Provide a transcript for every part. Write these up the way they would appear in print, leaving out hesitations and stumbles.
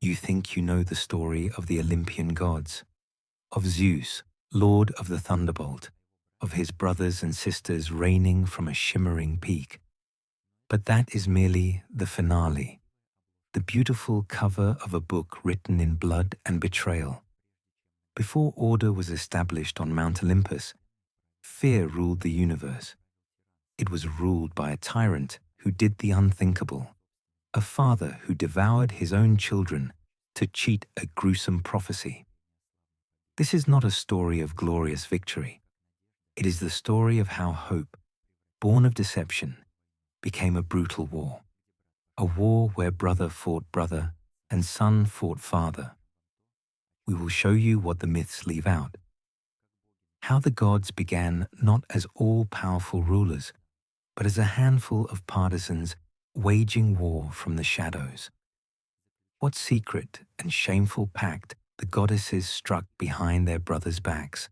You think you know the story of the Olympian gods, of Zeus, lord of the thunderbolt, of his brothers and sisters reigning from a shimmering peak. But that is merely the finale, the beautiful cover of a book written in blood and betrayal. Before order was established on Mount Olympus, fear ruled the universe. It was ruled by a tyrant who did the unthinkable, a father who devoured his own children to cheat a gruesome prophecy. This is not a story of glorious victory. It is the story of how hope, born of deception, became a brutal war. A war where brother fought brother and son fought father. We will show you what the myths leave out. How the gods began not as all-powerful rulers, but as a handful of partisans waging war from the shadows. What secret and shameful pact the goddesses struck behind their brothers' backs,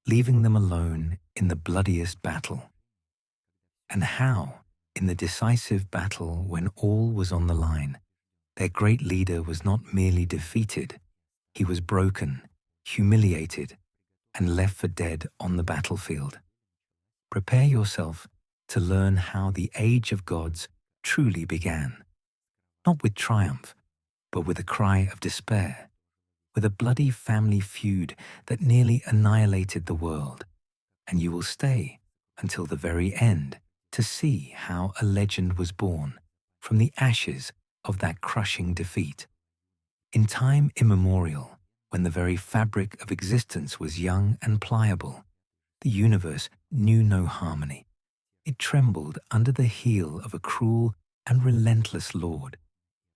leaving them alone in the bloodiest battle. And how, in the decisive battle when all was on the line, their great leader was not merely defeated, he was broken, humiliated, and left for dead on the battlefield. Prepare yourself to learn how the age of gods truly began, not with triumph, but with a cry of despair, with a bloody family feud that nearly annihilated the world. And you will stay until the very end to see how a legend was born from the ashes of that crushing defeat. In time immemorial, when the very fabric of existence was young and pliable, the universe knew no harmony. It trembled under the heel of a cruel and relentless lord,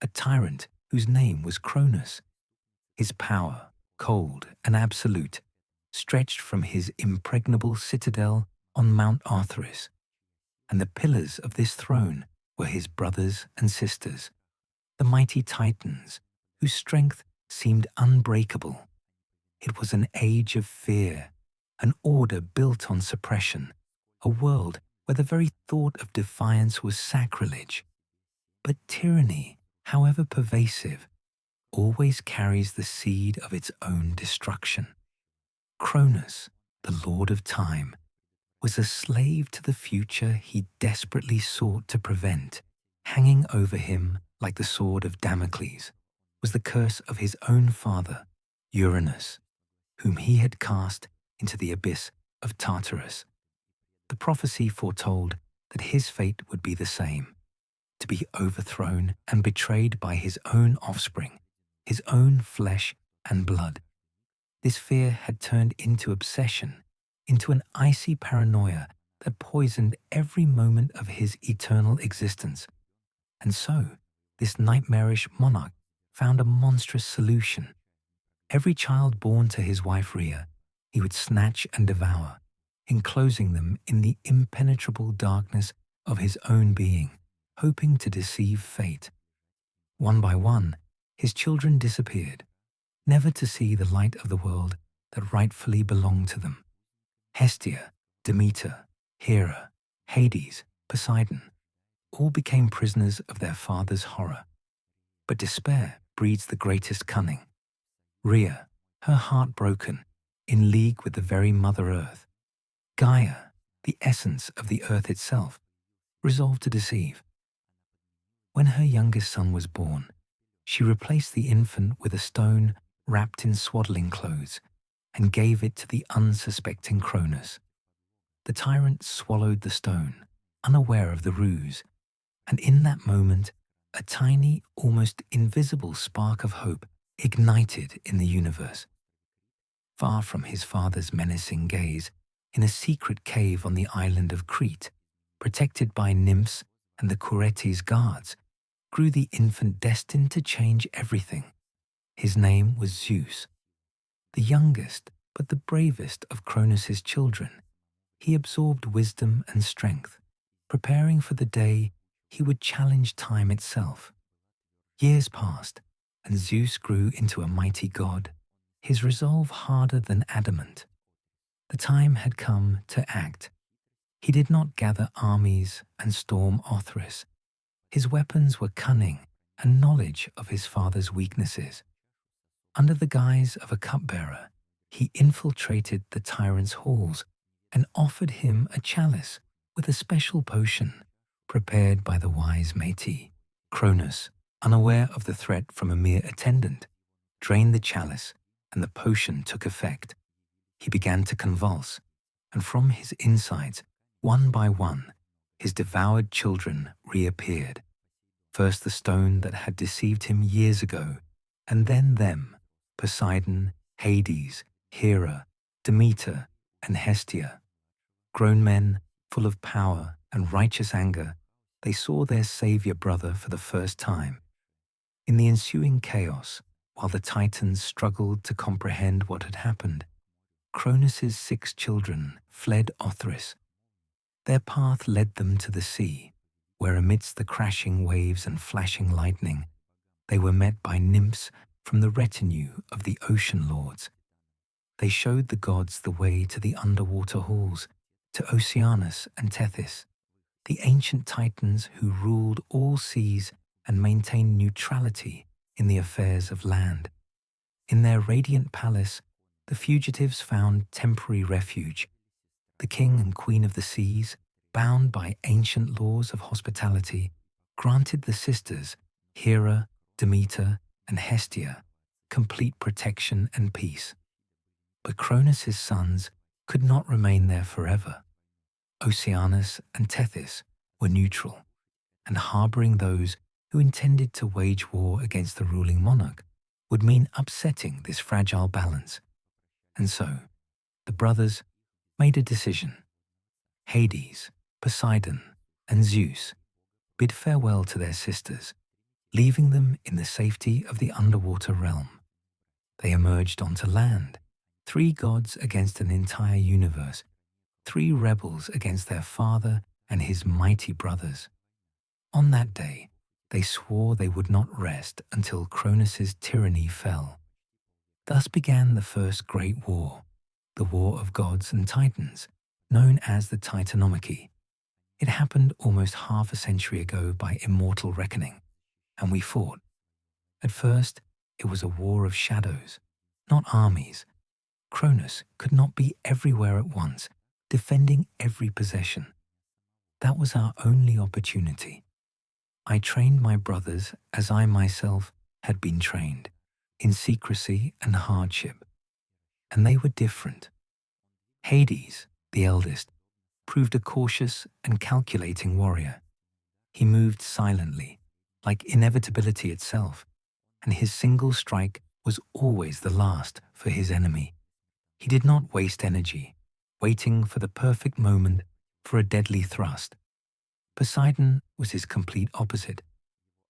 a tyrant whose name was Cronus. His power, cold and absolute, stretched from his impregnable citadel on Mount Arthurus, and the pillars of this throne were his brothers and sisters, the mighty Titans, whose strength seemed unbreakable. It was an age of fear, an order built on suppression, a world where the very thought of defiance was sacrilege. But tyranny, however pervasive, always carries the seed of its own destruction. Cronus, the lord of time, was a slave to the future he desperately sought to prevent. Hanging over him like the sword of Damocles was the curse of his own father, Uranus, whom he had cast into the abyss of Tartarus. The prophecy foretold that his fate would be the same, to be overthrown and betrayed by his own offspring, his own flesh and blood. This fear had turned into obsession, into an icy paranoia that poisoned every moment of his eternal existence. And so, this nightmarish monarch found a monstrous solution. Every child born to his wife Rhea, he would snatch and devour, enclosing them in the impenetrable darkness of his own being, hoping to deceive fate. One by one, his children disappeared, never to see the light of the world that rightfully belonged to them. Hestia, Demeter, Hera, Hades, Poseidon, all became prisoners of their father's horror. But despair breeds the greatest cunning. Rhea, her heart broken, in league with the very Mother Earth, Gaia, the essence of the earth itself, resolved to deceive. When her youngest son was born, she replaced the infant with a stone wrapped in swaddling clothes and gave it to the unsuspecting Cronus. The tyrant swallowed the stone, unaware of the ruse, and in that moment, a tiny, almost invisible spark of hope ignited in the universe. Far from his father's menacing gaze, in a secret cave on the island of Crete, protected by nymphs and the Curetes guards, grew the infant destined to change everything. His name was Zeus. The youngest but the bravest of Cronus's children, he absorbed wisdom and strength, preparing for the day he would challenge time itself. Years passed, and Zeus grew into a mighty god, his resolve harder than adamant. The time had come to act. He did not gather armies and storm Arthurus. His weapons were cunning and knowledge of his father's weaknesses. Under the guise of a cupbearer, he infiltrated the tyrant's halls and offered him a chalice with a special potion prepared by the wise Métis. Cronus, unaware of the threat from a mere attendant, drained the chalice and the potion took effect. He began to convulse, and from his insides, one by one, his devoured children reappeared. First the stone that had deceived him years ago, and then them, Poseidon, Hades, Hera, Demeter, and Hestia. Grown men, full of power and righteous anger, they saw their savior brother for the first time. In the ensuing chaos, while the Titans struggled to comprehend what had happened, Cronus's 6 children fled Othrys. Their path led them to the sea, where amidst the crashing waves and flashing lightning, they were met by nymphs from the retinue of the ocean lords. They showed the gods the way to the underwater halls, to Oceanus and Tethys, the ancient Titans who ruled all seas and maintained neutrality in the affairs of land. In their radiant palace, the fugitives found temporary refuge. The king and queen of the seas, bound by ancient laws of hospitality, granted the sisters, Hera, Demeter, and Hestia, complete protection and peace. But Cronus's sons could not remain there forever. Oceanus and Tethys were neutral, and harboring those who intended to wage war against the ruling monarch would mean upsetting this fragile balance. And so, the brothers made a decision. Hades, Poseidon, and Zeus bid farewell to their sisters, leaving them in the safety of the underwater realm. They emerged onto land, 3 gods against an entire universe, 3 rebels against their father and his mighty brothers. On that day, they swore they would not rest until Cronus's tyranny fell. Thus began the first great war, the War of Gods and Titans, known as the Titanomachy. It happened almost half a century ago by immortal reckoning, and we fought. At first, it was a war of shadows, not armies. Cronus could not be everywhere at once, defending every possession. That was our only opportunity. I trained my brothers as I myself had been trained, in secrecy and hardship. And they were different. Hades, the eldest, proved a cautious and calculating warrior. He moved silently, like inevitability itself, and his single strike was always the last for his enemy. He did not waste energy, waiting for the perfect moment for a deadly thrust. Poseidon was his complete opposite.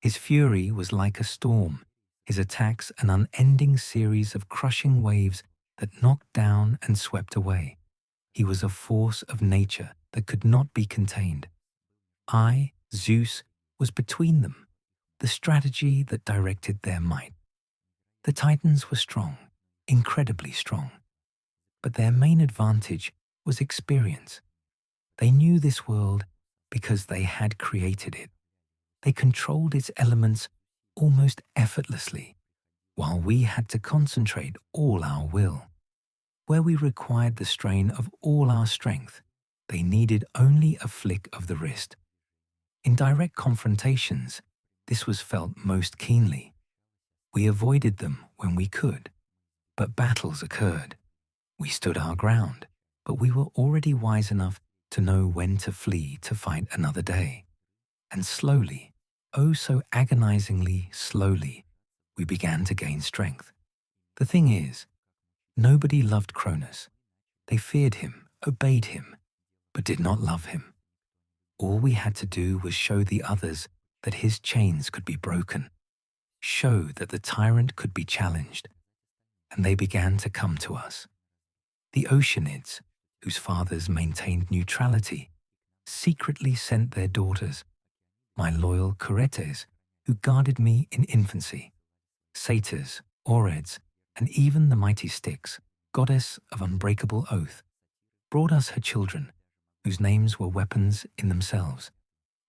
His fury was like a storm, his attacks an unending series of crushing waves that knocked down and swept away. He was a force of nature that could not be contained. I, Zeus, was between them, the strategy that directed their might. The Titans were strong, incredibly strong, but their main advantage was experience. They knew this world because they had created it. They controlled its elements almost effortlessly, while we had to concentrate all our will. Where we required the strain of all our strength, they needed only a flick of the wrist. In direct confrontations, this was felt most keenly. We avoided them when we could, but battles occurred. We stood our ground, but we were already wise enough to know when to flee to fight another day. And slowly, oh so agonizingly slowly, we began to gain strength. The thing is, nobody loved Cronus. They feared him, obeyed him, but did not love him. All we had to do was show the others that his chains could be broken, show that the tyrant could be challenged, and they began to come to us. The Oceanids, whose fathers maintained neutrality, secretly sent their daughters, my loyal Curetes, who guarded me in infancy, Satyrs, Oreds, and even the mighty Styx, goddess of unbreakable oath, brought us her children, whose names were weapons in themselves.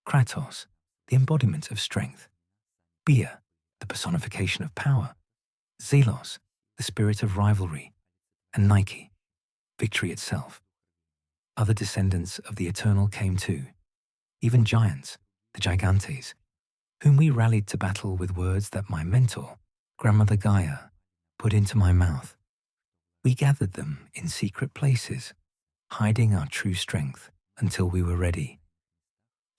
Kratos, the embodiment of strength. Bia, the personification of power, Zelos, the spirit of rivalry, and Nike, victory itself. Other descendants of the Eternal came too, even giants, the Gigantes, whom we rallied to battle with words that my mentor, Grandmother Gaia, put into my mouth. We gathered them in secret places, hiding our true strength until we were ready.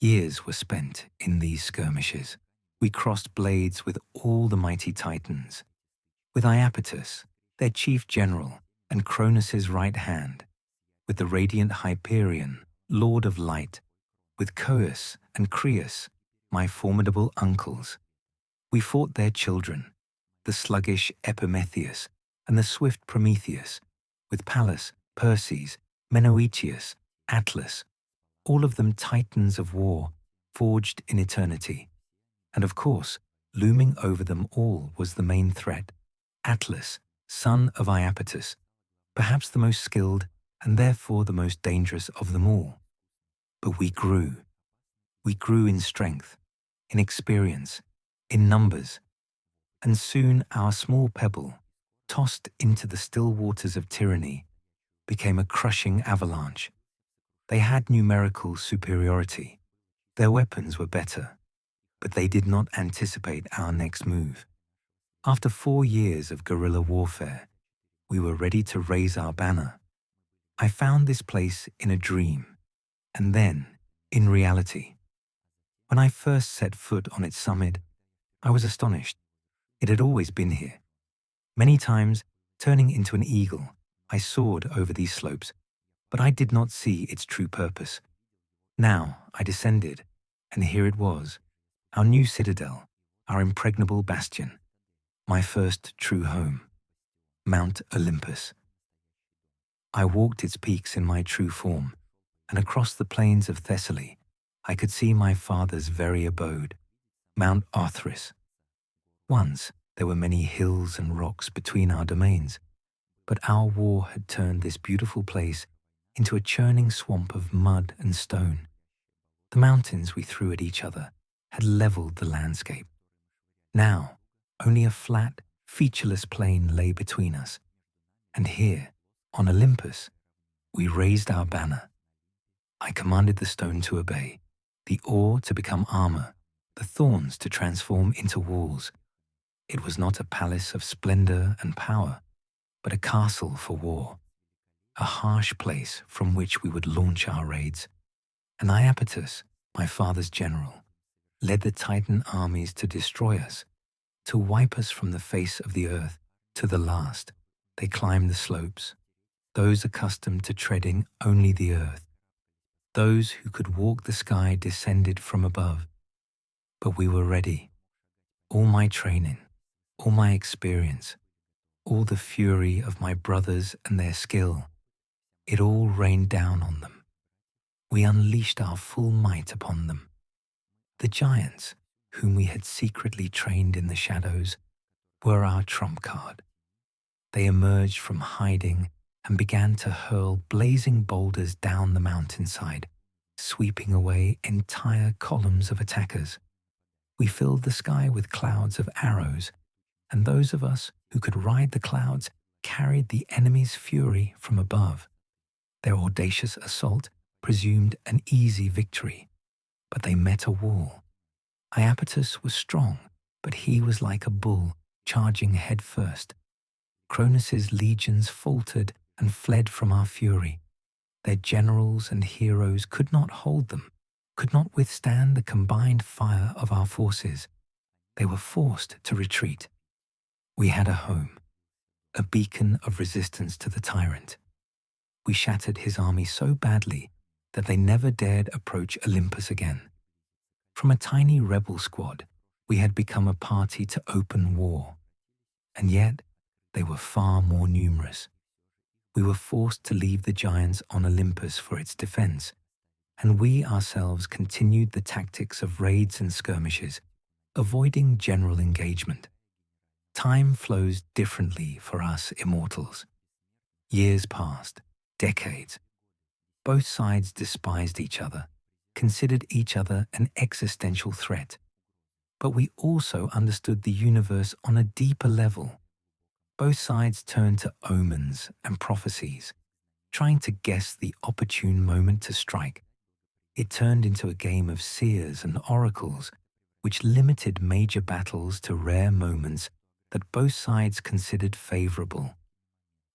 Years were spent in these skirmishes. We crossed blades with all the mighty Titans, with Iapetus, their chief general, and Cronus's right hand, with the radiant Hyperion, lord of light, with Coeus and Creus, my formidable uncles. We fought their children, the sluggish Epimetheus and the swift Prometheus, with Pallas, Perses, Menoetius, Atlas, all of them titans of war, forged in eternity. And of course, looming over them all was the main threat, Atlas, son of Iapetus, perhaps the most skilled and therefore the most dangerous of them all. But we grew. We grew in strength, in experience, in numbers, and soon our small pebble, tossed into the still waters of tyranny, became a crushing avalanche. They had numerical superiority. Their weapons were better, but they did not anticipate our next move. After 4 years of guerrilla warfare, we were ready to raise our banner. I found this place in a dream, and then in reality. When I first set foot on its summit, I was astonished. It had always been here. Many times, turning into an eagle, I soared over these slopes, but I did not see its true purpose. Now I descended, and here it was, our new citadel, our impregnable bastion, my first true home, Mount Olympus. I walked its peaks in my true form, and across the plains of Thessaly, I could see my father's very abode, Mount Arthurus. Once there were many hills and rocks between our domains, but our war had turned this beautiful place into a churning swamp of mud and stone. The mountains we threw at each other had leveled the landscape. Now, only a flat, featureless plain lay between us, and here, on Olympus, we raised our banner. I commanded the stone to obey, the ore to become armor, the thorns to transform into walls. It was not a palace of splendor and power, but a castle for war, a harsh place from which we would launch our raids. And Iapetus, my father's general, led the Titan armies to destroy us, to wipe us from the face of the earth to the last. They climbed the slopes, those accustomed to treading only the earth. Those who could walk the sky descended from above. But we were ready. All my training, all my experience, all the fury of my brothers and their skill, it all rained down on them. We unleashed our full might upon them. The giants, whom we had secretly trained in the shadows, were our trump card. They emerged from hiding and began to hurl blazing boulders down the mountainside, sweeping away entire columns of attackers. We filled the sky with clouds of arrows, and those of us who could ride the clouds carried the enemy's fury from above. Their audacious assault presumed an easy victory, but they met a wall. Iapetus was strong, but he was like a bull charging head first. Cronus's legions faltered and fled from our fury. Their generals and heroes could not hold them, could not withstand the combined fire of our forces. They were forced to retreat. We had a home, a beacon of resistance to the tyrant. We shattered his army so badly that they never dared approach Olympus again. From a tiny rebel squad, we had become a party to open war. And yet, they were far more numerous. We were forced to leave the giants on Olympus for its defense, and we ourselves continued the tactics of raids and skirmishes, avoiding general engagement. Time flows differently for us immortals. Years passed, decades. Both sides despised each other, considered each other an existential threat. but we also understood the universe on a deeper level. Both sides turned to omens and prophecies, trying to guess the opportune moment to strike. It turned into a game of seers and oracles, which limited major battles to rare moments that both sides considered favorable.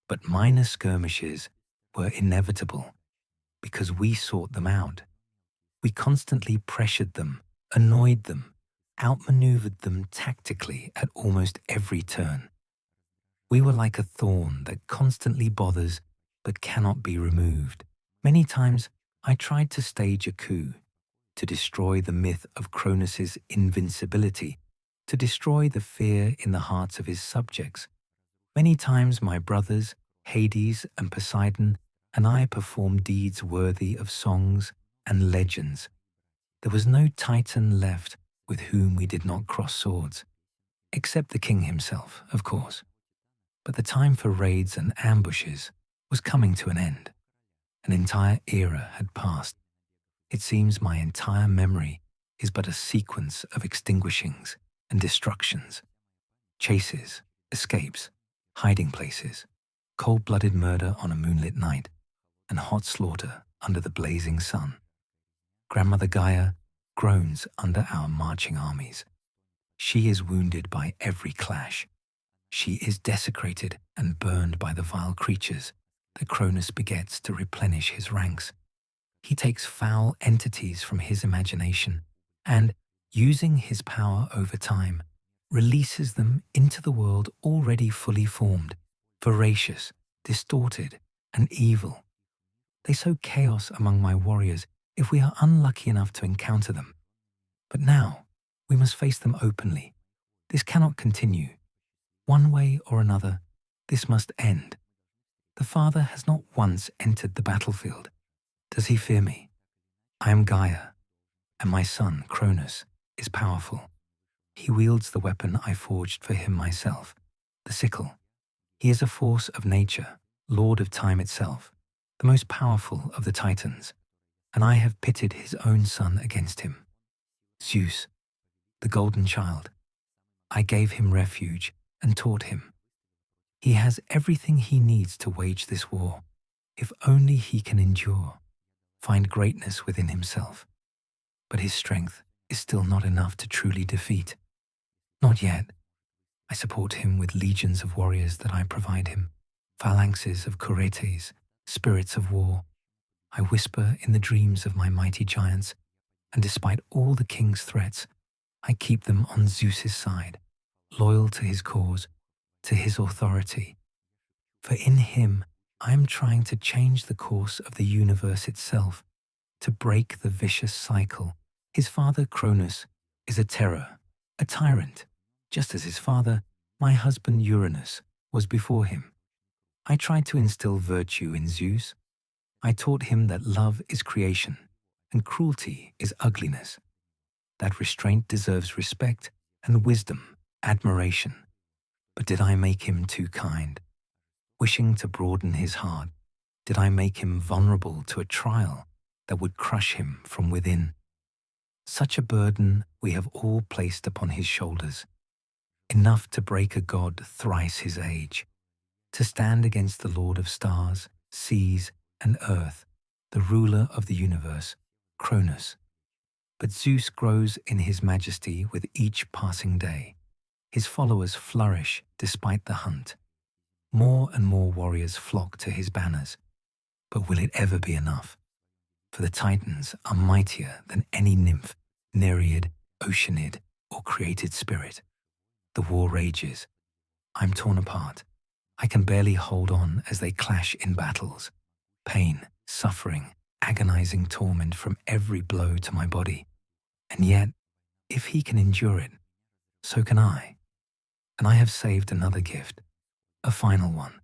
But minor skirmishes were inevitable because we sought them out. We constantly pressured them, annoyed them, outmaneuvered them tactically at almost every turn. We were like a thorn that constantly bothers but cannot be removed. Many times I tried to stage a coup, to destroy the myth of Cronus's invincibility, to destroy the fear in the hearts of his subjects. Many times my brothers, Hades and Poseidon, and I performed deeds worthy of songs and legends. There was no Titan left with whom we did not cross swords, except the king himself, of course. But the time for raids and ambushes was coming to an end. An entire era had passed. It seems my entire memory is but a sequence of extinguishings and destructions, chases, escapes, hiding places, cold-blooded murder on a moonlit night, and hot slaughter under the blazing sun. Grandmother Gaia groans under our marching armies. She is wounded by every clash. She is desecrated and burned by the vile creatures that Cronus begets to replenish his ranks. He takes foul entities from his imagination and, using his power over time, releases them into the world already fully formed, voracious, distorted, and evil. They sow chaos among my warriors if we are unlucky enough to encounter them. But now, we must face them openly. This cannot continue. One way or another, this must end. The father has not once entered the battlefield. Does he fear me? I am Gaia, and my son, Cronus, is powerful. He wields the weapon I forged for him myself, the sickle. He is a force of nature, lord of time itself, the most powerful of the Titans, and I have pitted his own son against him. Zeus, the golden child. I gave him refuge and taught him. He has everything he needs to wage this war, if only he can endure, find greatness within himself. But his strength is still not enough to truly defeat. Not yet. I support him with legions of warriors that I provide him, phalanxes of curetes, spirits of war. I whisper in the dreams of my mighty giants, and despite all the king's threats, I keep them on Zeus's side, loyal to his cause, to his authority. For in him, I am trying to change the course of the universe itself, to break the vicious cycle. His father, Cronus, is a terror, a tyrant, just as his father, my husband Uranus, was before him. I tried to instill virtue in Zeus. I taught him that love is creation and cruelty is ugliness, that restraint deserves respect and wisdom, admiration. But did I make him too kind? Wishing to broaden his heart, did I make him vulnerable to a trial that would crush him from within? Such a burden we have all placed upon his shoulders, enough to break a god thrice his age, to stand against the Lord of stars, seas, and earth, the ruler of the universe, Cronus. But Zeus grows in his majesty with each passing day. His followers flourish despite the hunt. More and more warriors flock to his banners. But will it ever be enough? For the Titans are mightier than any nymph, nereid, oceanid, or created spirit. The war rages. I'm torn apart. I can barely hold on as they clash in battles. Pain, suffering, agonizing torment from every blow to my body. And yet, if he can endure it, so can I. And I have saved another gift, a final one.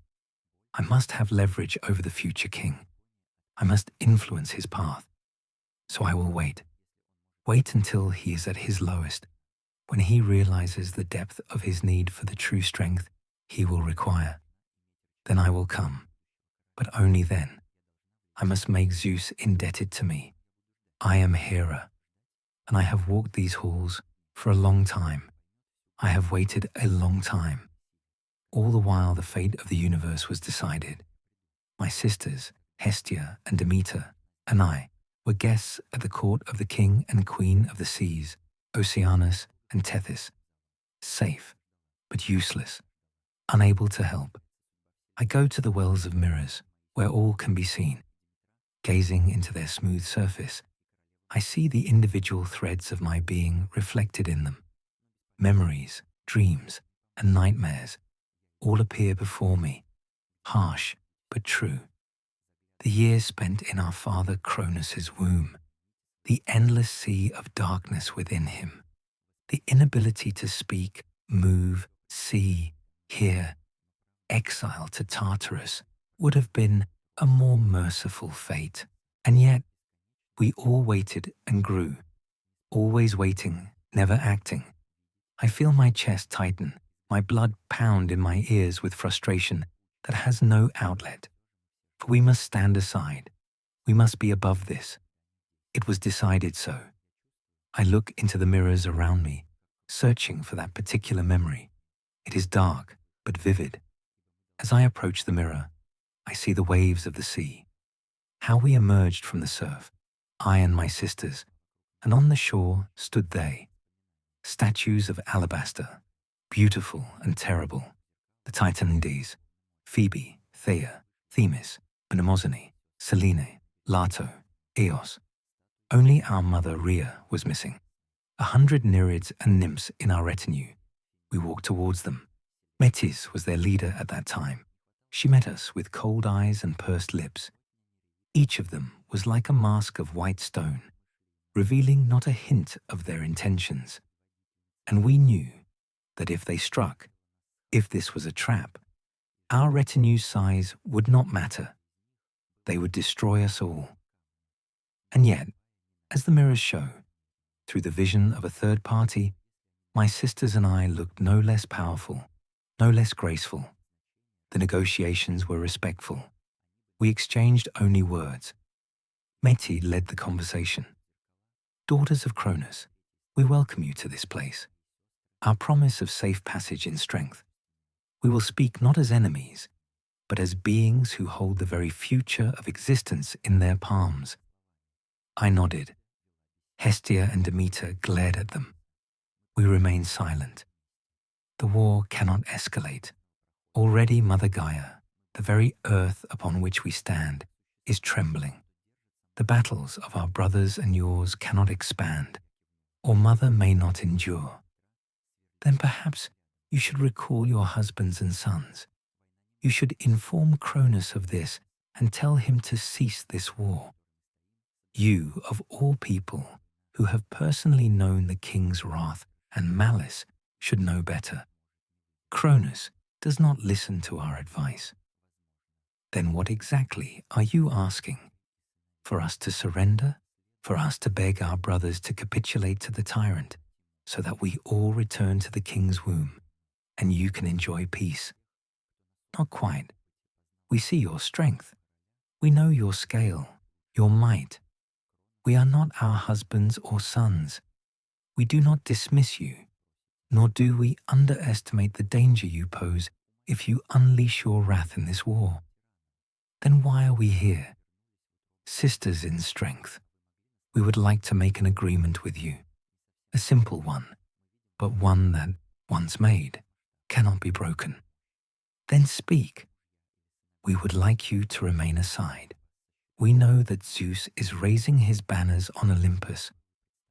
I must have leverage over the future king. I must influence his path. So I will wait. Wait until he is at his lowest, when he realizes the depth of his need for the true strength he will require. Then I will come, but only then. I must make Zeus indebted to me. I am Hera, and I have walked these halls For a long time. I have waited a long time. All the while the fate of the universe was decided. My sisters, Hestia and Demeter, and I were guests at the court of the king and queen of the seas, Oceanus and Tethys, safe, but useless, unable to help. I go to the wells of mirrors, where all can be seen. Gazing into their smooth surface, I see the individual threads of my being reflected in them. Memories, dreams, and nightmares all appear before me, harsh but true. The years spent in our father Cronus's womb, the endless sea of darkness within him, the inability to speak, move, see, hear, exile to Tartarus would have been a more merciful fate. And yet, we all waited and grew, always waiting, never acting. I feel my chest tighten, my blood pound in my ears with frustration that has no outlet. For we must stand aside. We must be above this. It was decided so. I look into the mirrors around me, searching for that particular memory. It is dark, but vivid. As I approach the mirror, I see the waves of the sea, how we emerged from the surf, I and my sisters, and on the shore stood they, statues of alabaster, beautiful and terrible, the Titanides, Phoebe, Thea, Themis, Mnemosyne, Selene, Lato, Eos. Only our mother Rhea was missing. 100 Nereids and nymphs in our retinue. We walked towards them. Metis was their leader at that time. She met us with cold eyes and pursed lips. Each of them was like a mask of white stone, revealing not a hint of their intentions. And we knew that if they struck, if this was a trap, our retinue's size would not matter. They would destroy us all. And yet, as the mirrors show, through the vision of a third party, my sisters and I looked no less powerful, no less graceful. The negotiations were respectful. We exchanged only words. Meti led the conversation. Daughters of Cronus, we welcome you to this place. Our promise of safe passage in strength. We will speak not as enemies, but as beings who hold the very future of existence in their palms. I nodded. Hestia and Demeter glared at them. We remained silent. The war cannot escalate. Already Mother Gaia, the very earth upon which we stand, is trembling. The battles of our brothers and yours cannot expand, or Mother may not endure. Then perhaps you should recall your husbands and sons. You should inform Cronus of this and tell him to cease this war. You, of all people, who have personally known the king's wrath and malice, should know better. Cronus does not listen to our advice. Then what exactly are you asking? For us to surrender? For us to beg our brothers to capitulate to the tyrant, so that we all return to the king's womb, and you can enjoy peace? Not quite. We see your strength. We know your scale, your might. We are not our husbands or sons. We do not dismiss you, nor do we underestimate the danger you pose if you unleash your wrath in this war. Then why are we here? Sisters in strength, we would like to make an agreement with you. A simple one, but one that, once made, cannot be broken. Then speak. We would like you to remain aside. We know that Zeus is raising his banners on Olympus.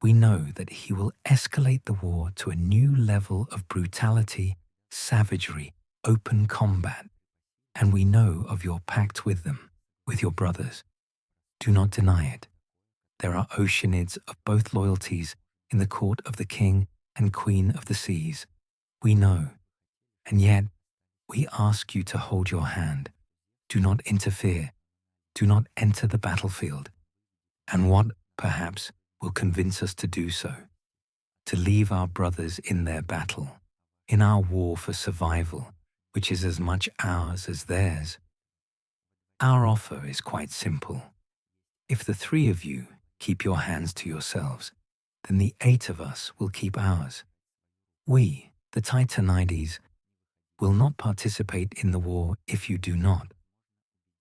We know that he will escalate the war to a new level of brutality, savagery, open combat. And we know of your pact with them, with your brothers. Do not deny it. There are oceanids of both loyalties in the court of the king and queen of the seas. We know. And yet, we ask you to hold your hand. Do not interfere. Do not enter the battlefield. And what, perhaps, will convince us to do so? To leave our brothers in their battle, in our war for survival, which is as much ours as theirs. Our offer is quite simple. If the three of you keep your hands to yourselves, then the 8 of us will keep ours. We, the Titanides, will not participate in the war if you do not.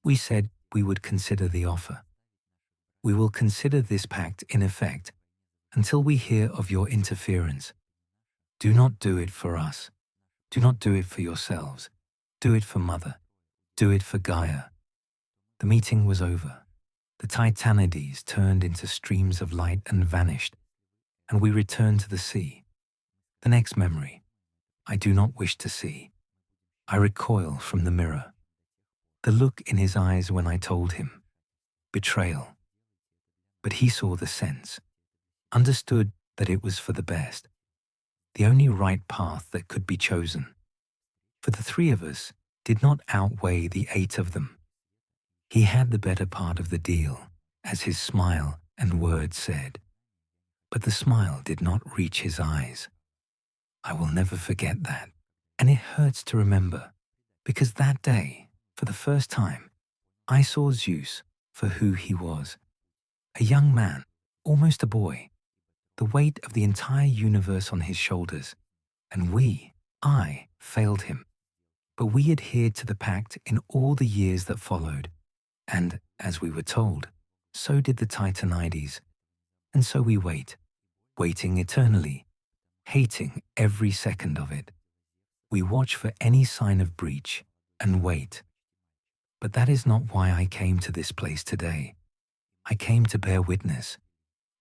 We said we would consider the offer. We will consider this pact in effect until we hear of your interference. Do not do it for us. Do not do it for yourselves. Do it for Mother. Do it for Gaia. The meeting was over. The Titanides turned into streams of light and vanished, and we returned to the sea. The next memory, I do not wish to see. I recoil from the mirror. The look in his eyes when I told him, betrayal. But he saw the sense, understood that it was for the best, the only right path that could be chosen. For the 3 of us did not outweigh the 8 of them. He had the better part of the deal, as his smile and words said. But the smile did not reach his eyes. I will never forget that, and it hurts to remember, because that day, for the first time, I saw Zeus for who he was. A young man, almost a boy, the weight of the entire universe on his shoulders, and I, failed him. But we adhered to the pact in all the years that followed, and, as we were told, so did the Titanides. And so we wait, waiting eternally, hating every second of it. We watch for any sign of breach and wait. But that is not why I came to this place today. I came to bear witness,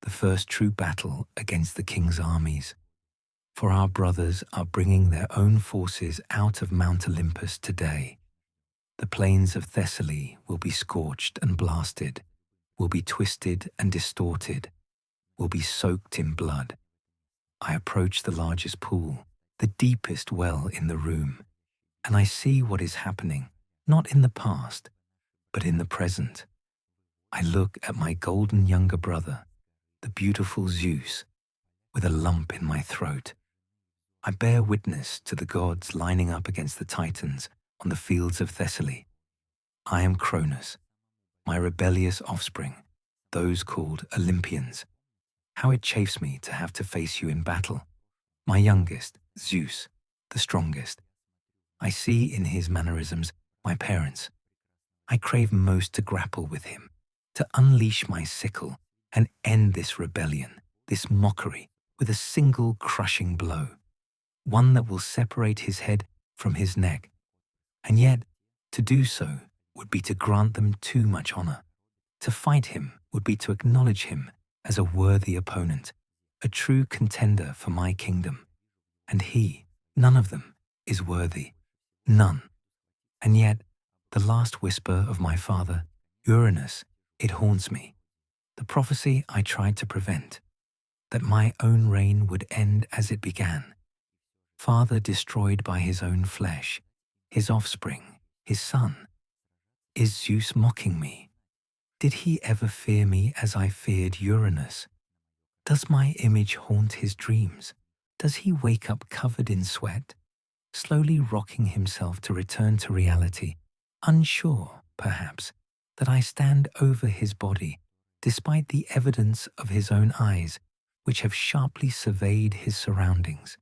the first true battle against the king's armies. For our brothers are bringing their own forces out of Mount Olympus today. The plains of Thessaly will be scorched and blasted, will be twisted and distorted, will be soaked in blood. I approach the largest pool, the deepest well in the room, and I see what is happening, not in the past, but in the present. I look at my golden younger brother, the beautiful Zeus, with a lump in my throat. I bear witness to the gods lining up against the Titans on the fields of Thessaly. I am Cronus, my rebellious offspring, those called Olympians. How it chafes me to have to face you in battle. My youngest, Zeus, the strongest. I see in his mannerisms my parents. I crave most to grapple with him, to unleash my sickle and end this rebellion, this mockery, with a single crushing blow, one that will separate his head from his neck. And yet, to do so would be to grant them too much honor. To fight him would be to acknowledge him as a worthy opponent, a true contender for my kingdom. And he, none of them, is worthy. None. And yet, the last whisper of my father, Uranus, it haunts me. The prophecy I tried to prevent, that my own reign would end as it began. Father destroyed by his own flesh, his offspring, his son. Is Zeus mocking me? Did he ever fear me as I feared Uranus? Does my image haunt his dreams? Does he wake up covered in sweat, slowly rocking himself to return to reality, unsure, perhaps, that I stand over his body, despite the evidence of his own eyes, which have sharply surveyed his surroundings?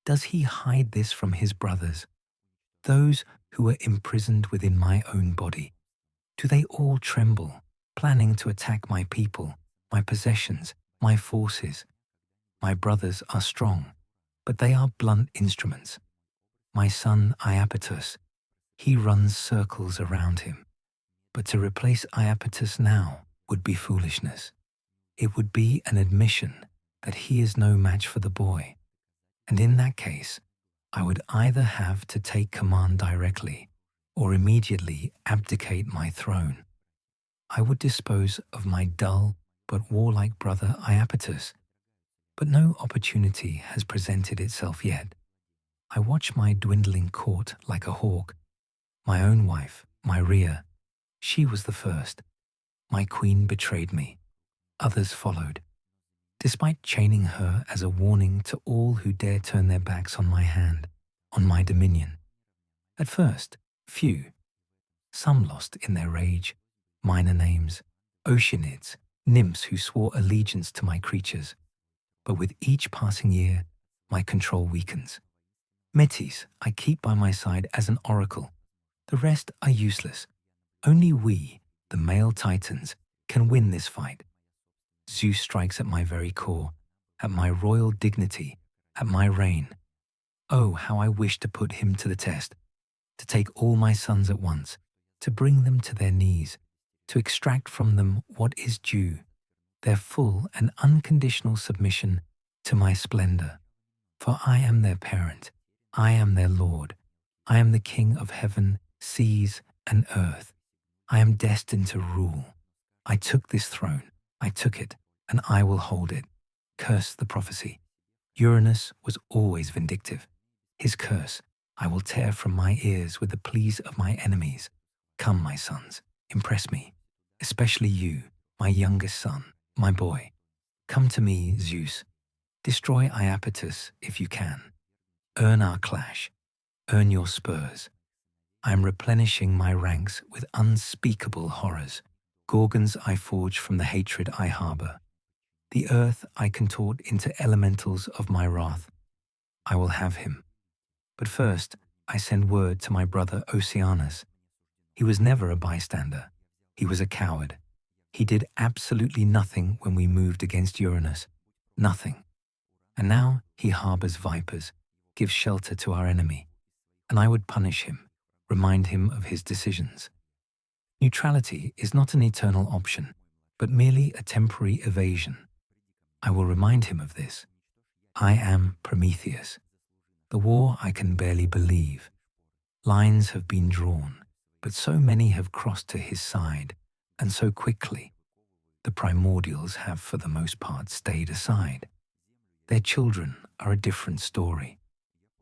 Does he hide this from his brothers, those who are imprisoned within my own body? Do they all tremble, planning to attack my people, my possessions, my forces? My brothers are strong, but they are blunt instruments. My son Iapetus, he runs circles around him. But to replace Iapetus now would be foolishness. It would be an admission that he is no match for the boy. And in that case, I would either have to take command directly or immediately abdicate my throne. I would dispose of my dull but warlike brother Iapetus, but no opportunity has presented itself yet. I watch my dwindling court like a hawk. My own wife, my Rhea, she was the first. My queen betrayed me. Others followed, despite chaining her as a warning to all who dare turn their backs on my hand, on my dominion. At first, few. Some lost in their rage, minor names, oceanids, nymphs who swore allegiance to my creatures. but with each passing year, my control weakens. Metis I keep by my side as an oracle. The rest are useless. Only we, the male titans, can win this fight. Zeus strikes at my very core, at my royal dignity, at my reign. Oh, how I wish to put him to the test, to take all my sons at once, to bring them to their knees, to extract from them what is due, their full and unconditional submission to my splendor. For I am their parent, I am their lord, I am the king of heaven, seas, and earth. I am destined to rule. I took this throne, I took it, and I will hold it. Curse the prophecy. Uranus was always vindictive. His curse I will tear from my ears with the pleas of my enemies. Come, my sons, impress me, especially you, my youngest son, my boy. Come to me, Zeus. Destroy Iapetus if you can. Earn our clash. Earn your spurs. I am replenishing my ranks with unspeakable horrors. Gorgons I forge from the hatred I harbor. The earth I contort into elementals of my wrath. I will have him. But first, I send word to my brother Oceanus. He was never a bystander. He was a coward. He did absolutely nothing when we moved against Uranus. Nothing. And now he harbors vipers, gives shelter to our enemy. And I would punish him, remind him of his decisions. Neutrality is not an eternal option, but merely a temporary evasion. I will remind him of this. I am Prometheus. The war I can barely believe. Lines have been drawn, but so many have crossed to his side, and so quickly. The primordials have for the most part stayed aside. Their children are a different story.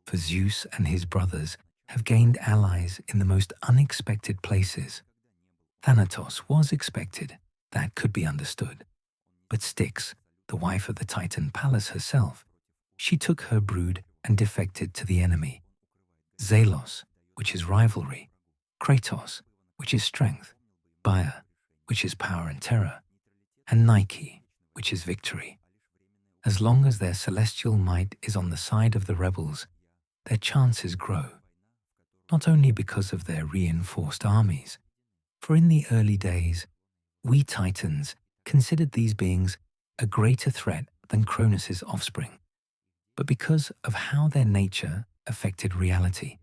For Zeus and his brothers have gained allies in the most unexpected places. Thanatos was expected, that could be understood. But Styx, the wife of the Titan Pallas herself, she took her brood and defected to the enemy. Zelos, which is rivalry, Kratos, which is strength, Gaia, which is power and terror, and Nike, which is victory. As long as their celestial might is on the side of the rebels, their chances grow, not only because of their reinforced armies, for in the early days, we Titans considered these beings a greater threat than Cronus's offspring, but because of how their nature affected reality.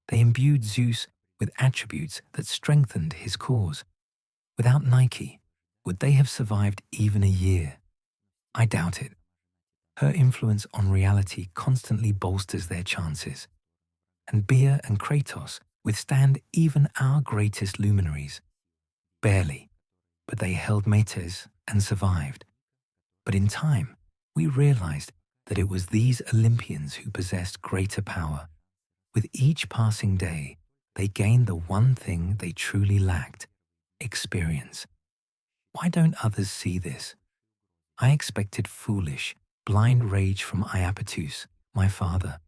They imbued Zeus with attributes that strengthened his cause. Without Nike, would they have survived even a year? I doubt it. Her influence on reality constantly bolsters their chances. And Gaia and Kratos withstand even our greatest luminaries. Barely, but they held Metis and survived. But in time, we realized that it was these Olympians who possessed greater power. With each passing day, they gained the one thing they truly lacked: experience. Why don't others see this? I expected foolish, blind rage from Iapetus, my father.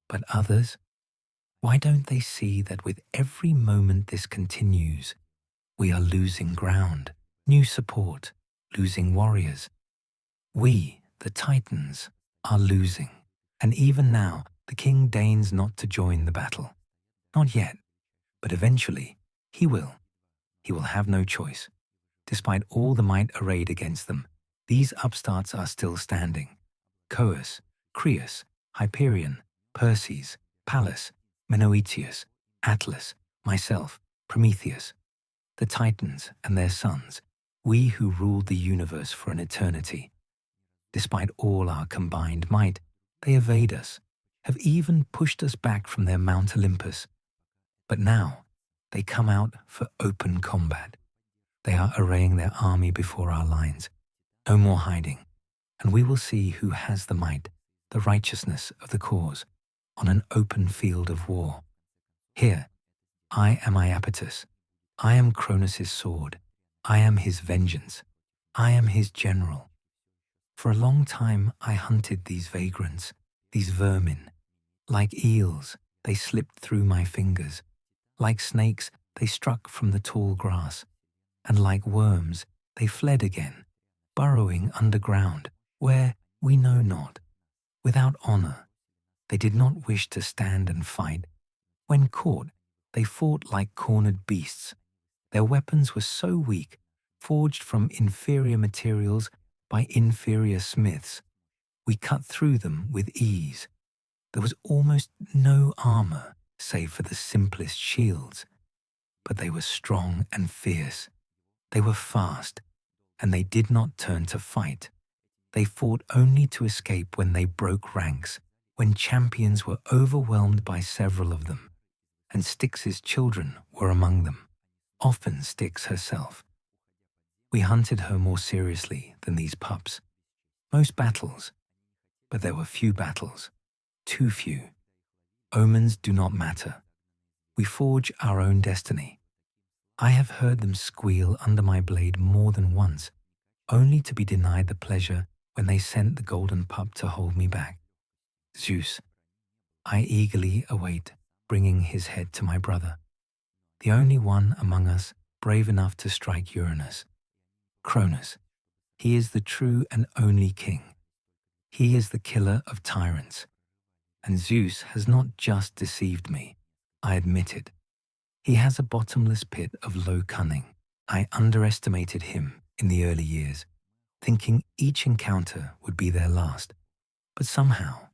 But others? Why don't they see that with every moment this continues, we are losing ground, new support, losing warriors? We, the Titans, are losing, and even now the king deigns not to join the battle. Not yet, but eventually he will. He will have no choice. Despite all the might arrayed against them, these upstarts are still standing. Coeus, Creus, Hyperion, Perses, Pallas, Menoetius, Atlas, myself, Prometheus, the Titans and their sons, we who ruled the universe for an eternity. Despite all our combined might, they evade us, have even pushed us back from their Mount Olympus. But now, they come out for open combat. They are arraying their army before our lines. No more hiding, and we will see who has the might, the righteousness of the cause, on an open field of war. Here, I am Iapetus. I am Cronus's sword. I am his vengeance. I am his general. For a long time I hunted these vagrants, these vermin. Like eels, they slipped through my fingers. Like snakes, they struck from the tall grass. And like worms, they fled again, burrowing underground, where, We know not. Without honor, they did not wish to stand and fight. When caught, they fought like cornered beasts. Their weapons were so weak, forged from inferior materials by inferior smiths. We cut through them with ease. There was almost no armor save for the simplest shields. But they were strong and fierce. They were fast, and they did not turn to fight. They fought only to escape when they broke ranks, when champions were overwhelmed by several of them, and Styx's children were among them, often Styx herself. We hunted her more seriously than these pups. Most battles, but there were few battles, too few. Omens do not matter. We forge our own destiny. I have heard them squeal under my blade more than once, only to be denied the pleasure when they sent the golden pup to hold me back. Zeus, I eagerly await bringing his head to my brother, the only one among us brave enough to strike Uranus. Cronus, he is the true and only king. He is the killer of tyrants. And Zeus has not just deceived me, I admit it. He has a bottomless pit of low cunning. I underestimated him in the early years, thinking each encounter would be their last. But somehow,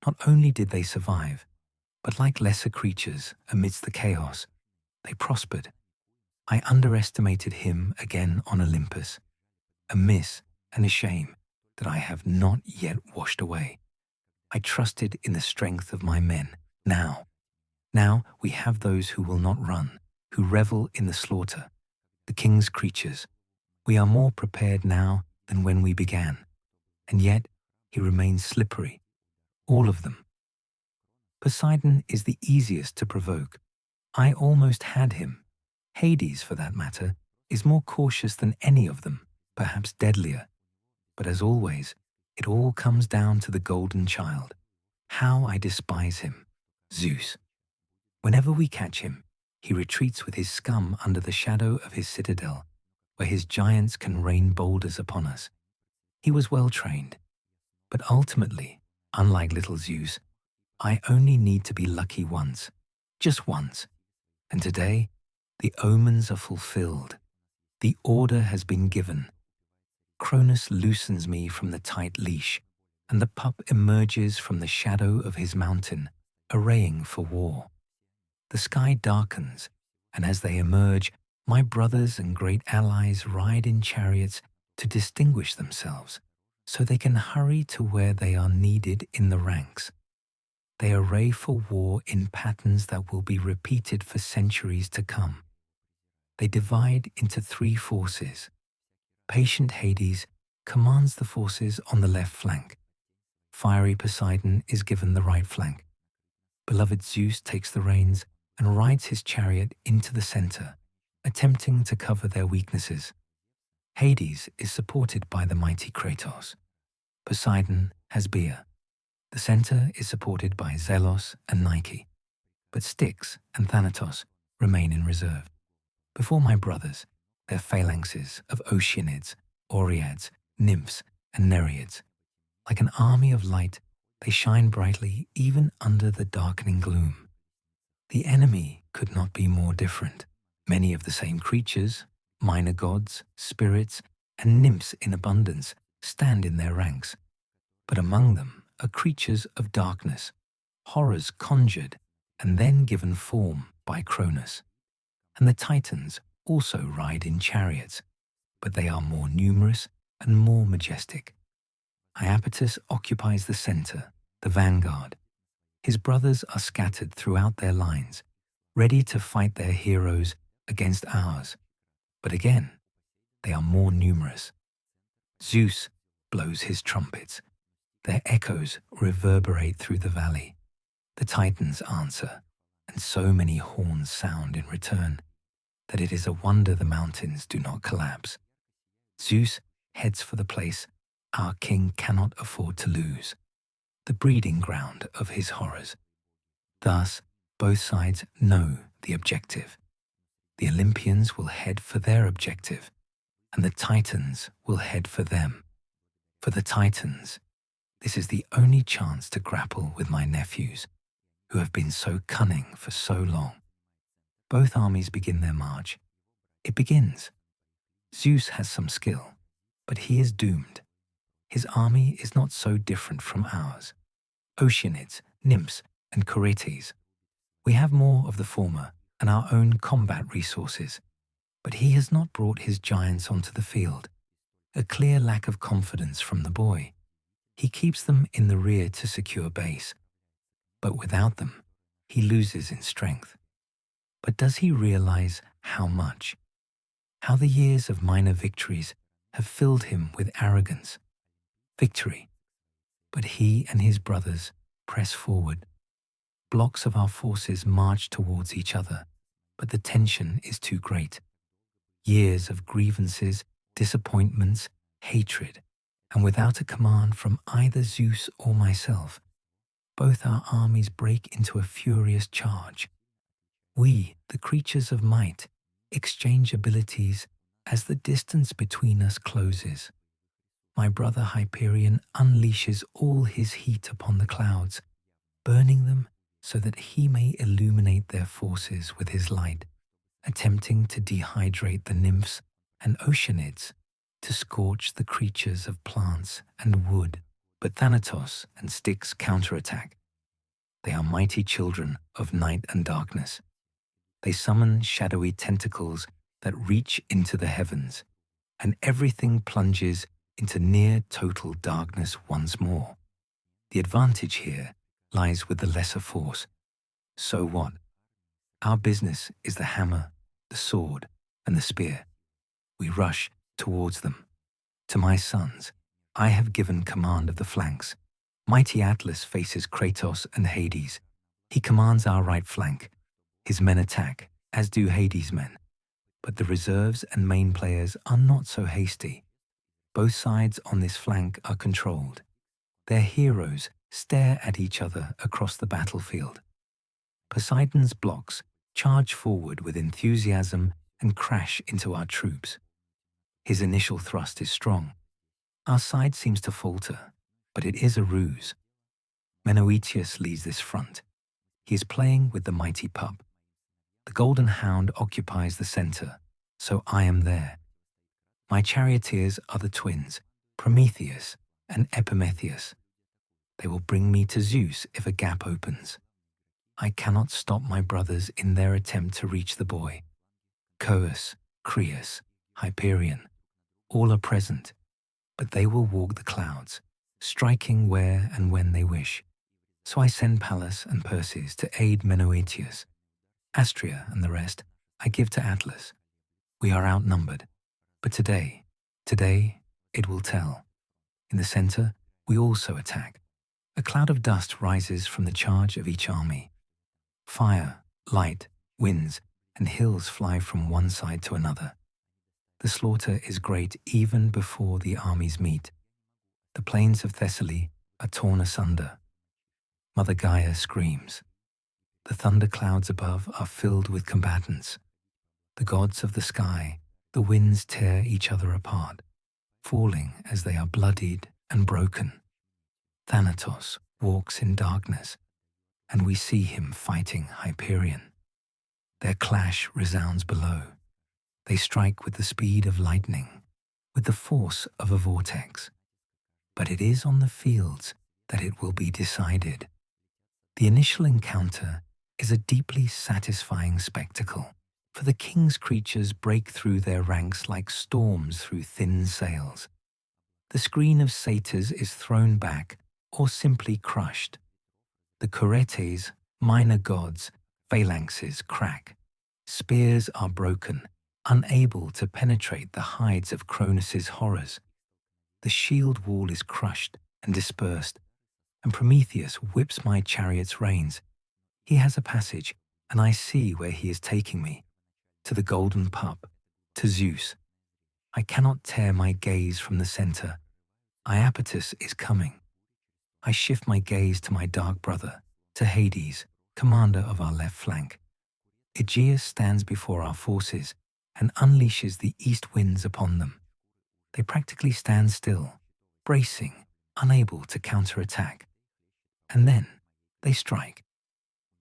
not only did they survive, but like lesser creatures amidst the chaos, they prospered. I underestimated him again on Olympus, a miss and a shame that I have not yet washed away. I trusted in the strength of my men. Now we have those who will not run, who revel in the slaughter, the king's creatures. We are more prepared now than when we began, and yet he remains slippery, all of them. Poseidon is the easiest to provoke. I almost had him. Hades, for that matter, is more cautious than any of them, perhaps deadlier. But as always, it all comes down to the golden child. How I despise him, Zeus. Whenever we catch him, he retreats with his scum under the shadow of his citadel, where his giants can rain boulders upon us. He was well trained, but ultimately, unlike little Zeus, I only need to be lucky once, just once. And today, the omens are fulfilled. The order has been given. Cronus loosens me from the tight leash, and the pup emerges from the shadow of his mountain, arraying for war. The sky darkens, and as they emerge, my brothers and great allies ride in chariots to distinguish themselves, so they can hurry to where they are needed in the ranks. They array for war in patterns that will be repeated for centuries to come. They divide into three forces. Patient Hades commands the forces on the left flank. Fiery Poseidon is given the right flank. Beloved Zeus takes the reins and rides his chariot into the center, attempting to cover their weaknesses. Hades is supported by the mighty Kratos. Poseidon has Gaia. The center is supported by Zeus and Nike, but Styx and Thanatos remain in reserve. Before my brothers, their phalanxes of Oceanids, Oreads, Nymphs, and Nereids. Like an army of light, they shine brightly even under the darkening gloom. The enemy could not be more different. Many of the same creatures, minor gods, spirits, and nymphs in abundance, stand in their ranks. But among them are creatures of darkness, horrors conjured and then given form by Cronus. And the Titans also ride in chariots, but they are more numerous and more majestic. Iapetus occupies the center, the vanguard. His brothers are scattered throughout their lines, ready to fight their heroes against ours. But again, they are more numerous. Zeus blows his trumpets. Their echoes reverberate through the valley. The Titans answer, and so many horns sound in return that it is a wonder the mountains do not collapse. Zeus heads for the place our king cannot afford to lose, the breeding ground of his horrors. Thus, both sides know the objective. The Olympians will head for their objective, and the Titans will head for them. For the Titans, This is the only chance to grapple with my nephews, who have been so cunning for so long. Both armies begin their march. It begins. Zeus has some skill, but he is doomed. His army is not so different from ours. Oceanids, nymphs, and Curetes. We have more of the former and our own combat resources, but he has not brought his giants onto the field. A clear lack of confidence from the boy. He keeps them in the rear to secure base, but without them, he loses in strength. But does he realize how much? How the years of minor victories have filled him with arrogance? Victory. But he and his brothers press forward. Blocks of our forces march towards each other, but the tension is too great. Years of grievances, disappointments, hatred, and without a command from either Zeus or myself, both our armies break into a furious charge. We, the creatures of might, exchange abilities as the distance between us closes. My brother Hyperion unleashes all his heat upon the clouds, burning them so that he may illuminate their forces with his light, attempting to dehydrate the nymphs and oceanids, to scorch the creatures of plants and wood. But Thanatos and Styx counterattack. They are mighty children of night and darkness. They summon shadowy tentacles that reach into the heavens, and everything plunges into near total darkness once more. The advantage here lies with the lesser force. So what? Our business is the hammer, the sword, and the spear. We rush towards them. To my sons, I have given command of the flanks. Mighty Atlas faces Kratos and Hades. He commands our right flank. His men attack, as do Hades' men. But the reserves and main players are not so hasty. Both sides on this flank are controlled. Their heroes stare at each other across the battlefield. Poseidon's blocks charge forward with enthusiasm and crash into our troops. His initial thrust is strong. Our side seems to falter, but it is a ruse. Menoetius leads this front. He is playing with the mighty pup. The golden hound occupies the center, so I am there. My charioteers are the twins, Prometheus and Epimetheus. They will bring me to Zeus if a gap opens. I cannot stop my brothers in their attempt to reach the boy. Coeus, Creus, Hyperion, all are present, but they will walk the clouds, striking where and when they wish. So I send Pallas and Perses to aid Menoetius. Astrea and the rest I give to Atlas. We are outnumbered, but today it will tell. In the center, we also attack. A cloud of dust rises from the charge of each army. Fire, light, winds, and hills fly from one side to another. The slaughter is great even before the armies meet. The plains of Thessaly are torn asunder. Mother Gaia screams. The thunderclouds above are filled with combatants. The gods of the sky, the winds tear each other apart, falling as they are bloodied and broken. Thanatos walks in darkness, and we see him fighting Hyperion. Their clash resounds below. They strike with the speed of lightning, with the force of a vortex. But it is on the fields that it will be decided. The initial encounter is a deeply satisfying spectacle, for the king's creatures break through their ranks like storms through thin sails. The screen of satyrs is thrown back or simply crushed. The Curetes, minor gods, phalanxes crack. Spears are broken, unable to penetrate the hides of Cronus's horrors. The shield wall is crushed and dispersed, and Prometheus whips my chariot's reins. He has a passage, and I see where he is taking me, to the golden pup, to Zeus. I cannot tear my gaze from the center. Iapetus is coming. I shift my gaze to my dark brother, to Hades, commander of our left flank. Aegeus stands before our forces and unleashes the east winds upon them. They practically stand still, bracing, unable to counterattack. And then they strike.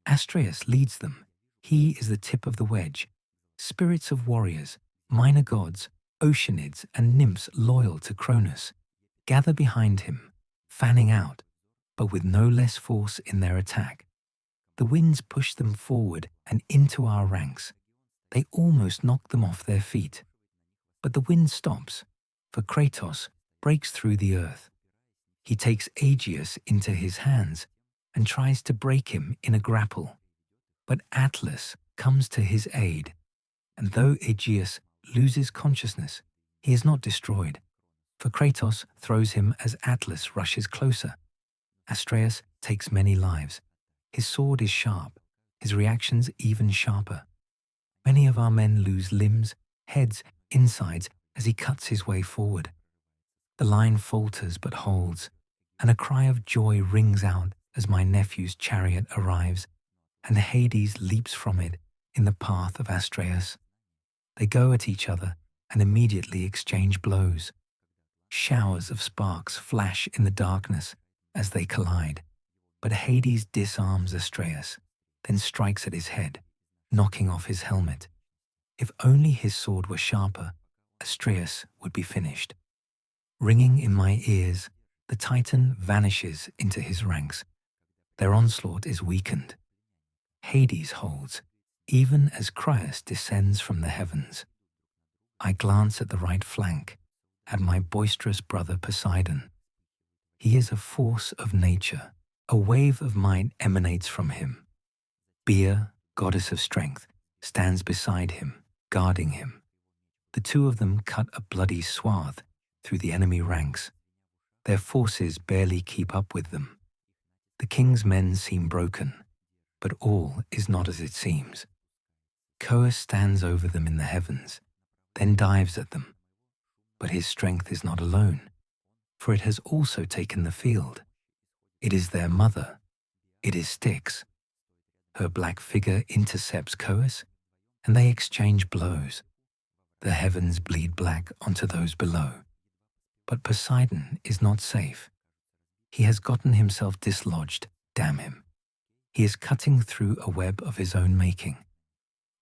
Astraeus leads them. He is the tip of the wedge. Spirits of warriors, minor gods, oceanids, and nymphs loyal to Cronus gather behind him, fanning out, but with no less force in their attack. The winds push them forward and into our ranks. They almost knock them off their feet. But the wind stops, for Kratos breaks through the earth. He takes Aegeus into his hands and tries to break him in a grapple. But Atlas comes to his aid, and though Aegeus loses consciousness, he is not destroyed, for Kratos throws him as Atlas rushes closer. Astraeus takes many lives. His sword is sharp, his reactions even sharper. Many of our men lose limbs, heads, insides as he cuts his way forward. The line falters but holds, and a cry of joy rings out as my nephew's chariot arrives, and Hades leaps from it in the path of Astraeus. They go at each other and immediately exchange blows. Showers of sparks flash in the darkness as they collide, but Hades disarms Astraeus, then strikes at his head, knocking off his helmet. If only his sword were sharper, Astraeus would be finished. Ringing in my ears, the Titan vanishes into his ranks. Their onslaught is weakened. Hades holds, even as Cronus descends from the heavens. I glance at the right flank, at my boisterous brother Poseidon. He is a force of nature. A wave of might emanates from him. Gaia, goddess of strength, stands beside him, guarding him. The two of them cut a bloody swath through the enemy ranks. Their forces barely keep up with them. The king's men seem broken, but all is not as it seems. Cronus stands over them in the heavens, then dives at them. But his strength is not alone, for it has also taken the field. It is their mother. It is Styx. Her black figure intercepts Cronus, and they exchange blows. The heavens bleed black onto those below. But Poseidon is not safe. He has gotten himself dislodged, damn him. He is cutting through a web of his own making.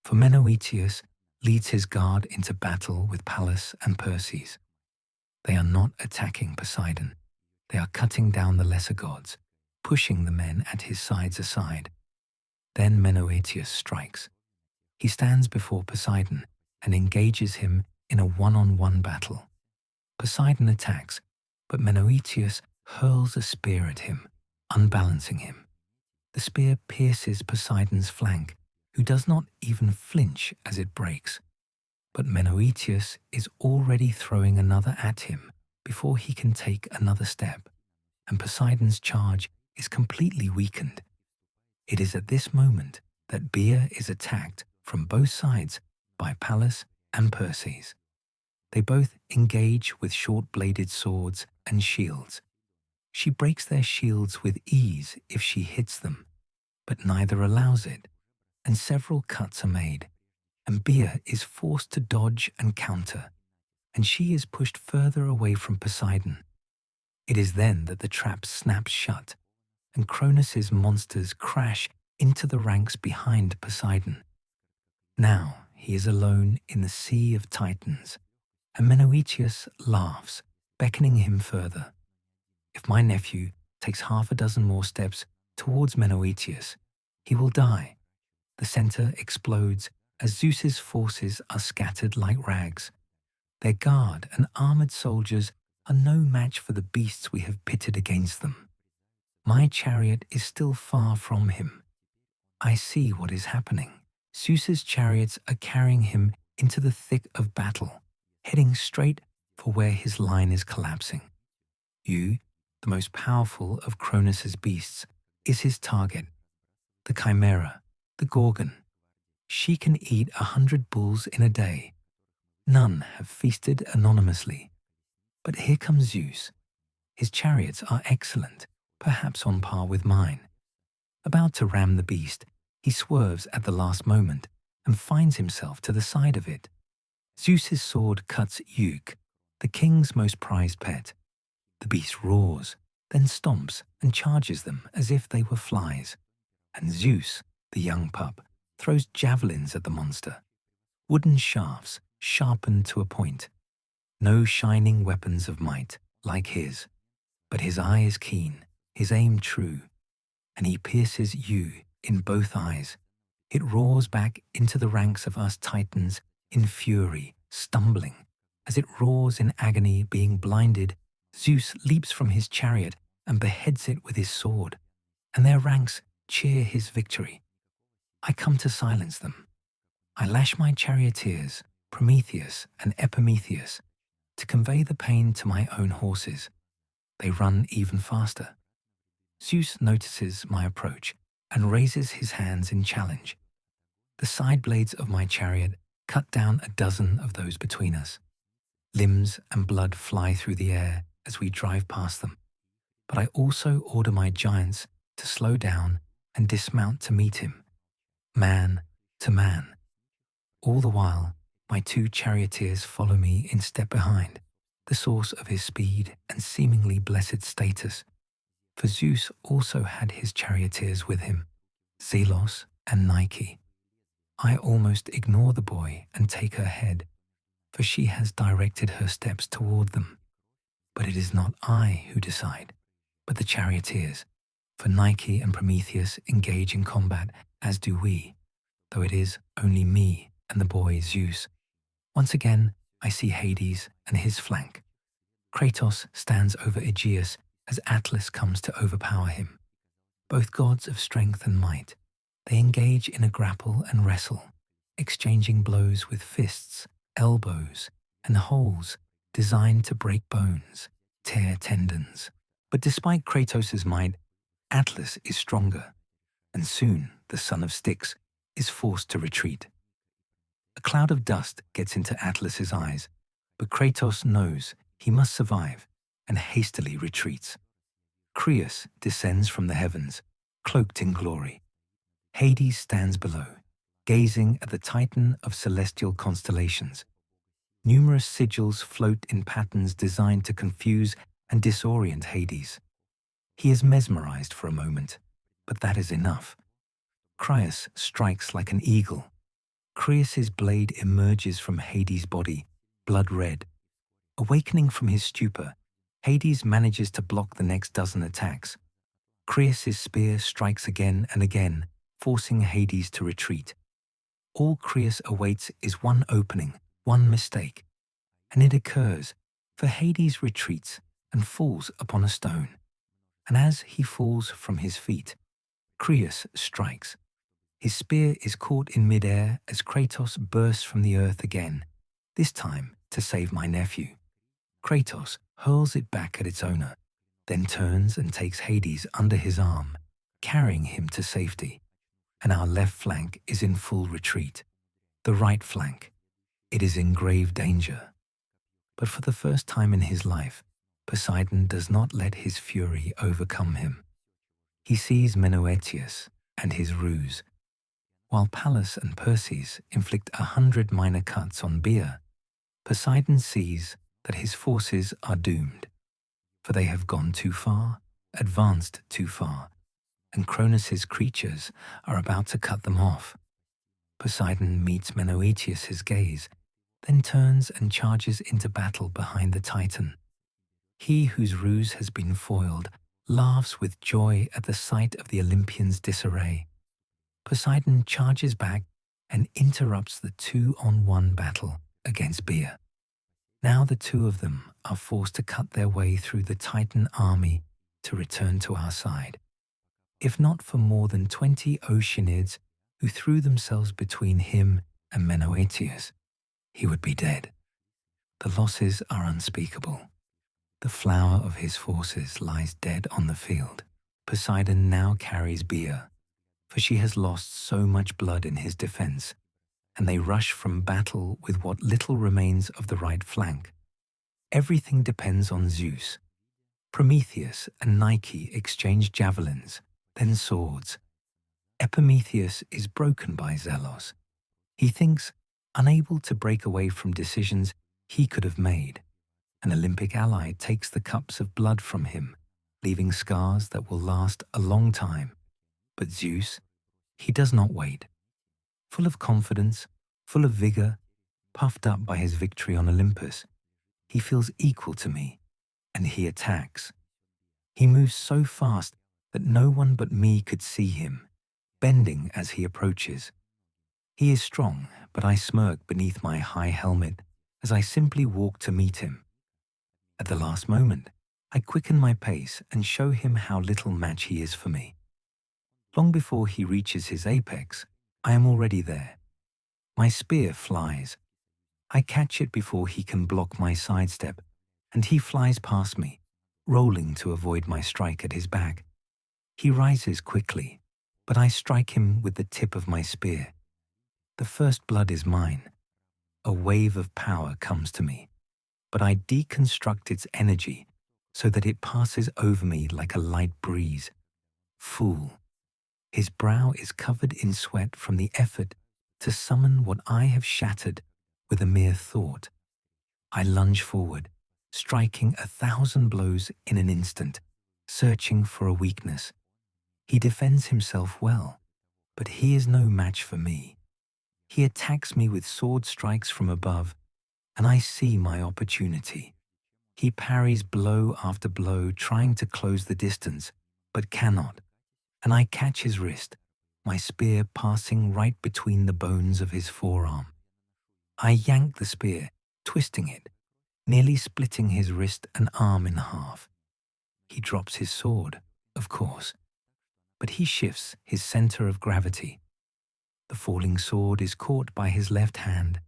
For Menœtius leads his guard into battle with Pallas and Perses. They are not attacking Poseidon. They are cutting down the lesser gods, pushing the men at his sides aside. Then Menœtius strikes. He stands before Poseidon and engages him in a one-on-one battle. Poseidon attacks, but Menœtius hurls a spear at him, unbalancing him. The spear pierces Poseidon's flank, who does not even flinch as it breaks. But Menœtius is already throwing another at him before he can take another step, and Poseidon's charge is completely weakened. It is at this moment that Gaia is attacked from both sides by Pallas and Perses. They both engage with short-bladed swords and shields. She breaks their shields with ease if she hits them, but neither allows it, and several cuts are made, and Gaia is forced to dodge and counter, and she is pushed further away from Poseidon. It is then that the trap snaps shut, and Cronus's monsters crash into the ranks behind Poseidon. Now he is alone in the sea of Titans, and Menœtius laughs, beckoning him further. If my nephew takes half a dozen more steps towards Menœtius, he will die. The center explodes as Zeus's forces are scattered like rags. Their guard and armored soldiers are no match for the beasts we have pitted against them. My chariot is still far from him. I see what is happening. Zeus's chariots are carrying him into the thick of battle, heading straight for where his line is collapsing. You, the most powerful of Cronus's beasts, is his target. The Chimera, the Gorgon. She can eat 100 bulls in a day. None have feasted anonymously. But here comes Zeus. His chariots are excellent, perhaps on par with mine. About to ram the beast, he swerves at the last moment and finds himself to the side of it. Zeus's sword cuts Euc, the king's most prized pet. The beast roars, then stomps and charges them as if they were flies. And Zeus, the young pup, throws javelins at the monster. Wooden shafts, sharpened to a point. No shining weapons of might, like his. But his eye is keen, his aim true, and he pierces you in both eyes. It roars back into the ranks of us Titans in fury, stumbling. As it roars in agony, being blinded, Zeus leaps from his chariot and beheads it with his sword, and their ranks cheer his victory. I come to silence them. I lash my charioteers, Prometheus and Epimetheus, to convey the pain to my own horses. They run even faster. Zeus notices my approach and raises his hands in challenge. The side blades of my chariot cut down a dozen of those between us. Limbs and blood fly through the air as we drive past them. But I also order my giants to slow down and dismount to meet him, man to man. All the while, my two charioteers follow me in step behind, the source of his speed and seemingly blessed status. For Zeus also had his charioteers with him, Zelos and Nike. I almost ignore the boy and take her head, for she has directed her steps toward them. But it is not I who decide, but the charioteers, for Nike and Prometheus engage in combat, as do we, though it is only me and the boy Zeus. Once again, I see Hades and his flank. Kratos stands over Aegeus as Atlas comes to overpower him. Both gods of strength and might, they engage in a grapple and wrestle, exchanging blows with fists, elbows, and holes designed to break bones, tear tendons. But despite Kratos' might, Atlas is stronger, and soon the son of Styx is forced to retreat. A cloud of dust gets into Atlas's eyes, but Kratos knows he must survive and hastily retreats. Cronus descends from the heavens, cloaked in glory. Hades stands below, gazing at the Titan of celestial constellations. Numerous sigils float in patterns designed to confuse and disorient Hades. He is mesmerized for a moment, but that is enough. Cronus strikes like an eagle. Cronus's blade emerges from Hades' body, blood red. Awakening from his stupor, Hades manages to block the next dozen attacks. Cronus's spear strikes again and again, forcing Hades to retreat. All Cronus awaits is one opening, one mistake, and it occurs, for Hades retreats and falls upon a stone. And as he falls from his feet, Cronus strikes. His spear is caught in midair as Kratos bursts from the earth again, this time to save my nephew. Kratos hurls it back at its owner, then turns and takes Hades under his arm, carrying him to safety. And our left flank is in full retreat. The right flank, it is in grave danger. But for the first time in his life, Poseidon does not let his fury overcome him. He sees Menœtius and his ruse. While Pallas and Perses inflict 100 minor cuts on Bia, Poseidon sees that his forces are doomed, for they have gone too far, advanced too far, and Cronus's creatures are about to cut them off. Poseidon meets Menœtius' gaze, then turns and charges into battle behind the Titan. He whose ruse has been foiled laughs with joy at the sight of the Olympians' disarray. Poseidon charges back and interrupts the 2-on-1 battle against Bia. Now the two of them are forced to cut their way through the Titan army to return to our side. If not for more than 20 Oceanids who threw themselves between him and Menœtius, he would be dead. The losses are unspeakable. The flower of his forces lies dead on the field. Poseidon now carries Bia, for she has lost so much blood in his defense, and they rush from battle with what little remains of the right flank. Everything depends on Zeus. Prometheus and Nike exchange javelins, then swords. Epimetheus is broken by Zelos. He thinks, unable to break away from decisions he could have made. An Olympic ally takes the cups of blood from him, leaving scars that will last a long time. But Zeus, he does not wait. Full of confidence, full of vigor, puffed up by his victory on Olympus, he feels equal to me, and he attacks. He moves so fast that no one but me could see him, bending as he approaches. He is strong, but I smirk beneath my high helmet as I simply walk to meet him. At the last moment, I quicken my pace and show him how little match he is for me. Long before he reaches his apex, I am already there. My spear flies. I catch it before he can block my sidestep, and he flies past me, rolling to avoid my strike at his back. He rises quickly, but I strike him with the tip of my spear. The first blood is mine. A wave of power comes to me, but I deconstruct its energy so that it passes over me like a light breeze. Fool. His brow is covered in sweat from the effort to summon what I have shattered with a mere thought. I lunge forward, striking 1,000 blows in an instant, searching for a weakness. He defends himself well, but he is no match for me. He attacks me with sword strikes from above, and I see my opportunity. He parries blow after blow, trying to close the distance, but cannot, and I catch his wrist, my spear passing right between the bones of his forearm. I yank the spear, twisting it, nearly splitting his wrist and arm in half. He drops his sword, of course, but he shifts his center of gravity. The falling sword is caught by his left hand,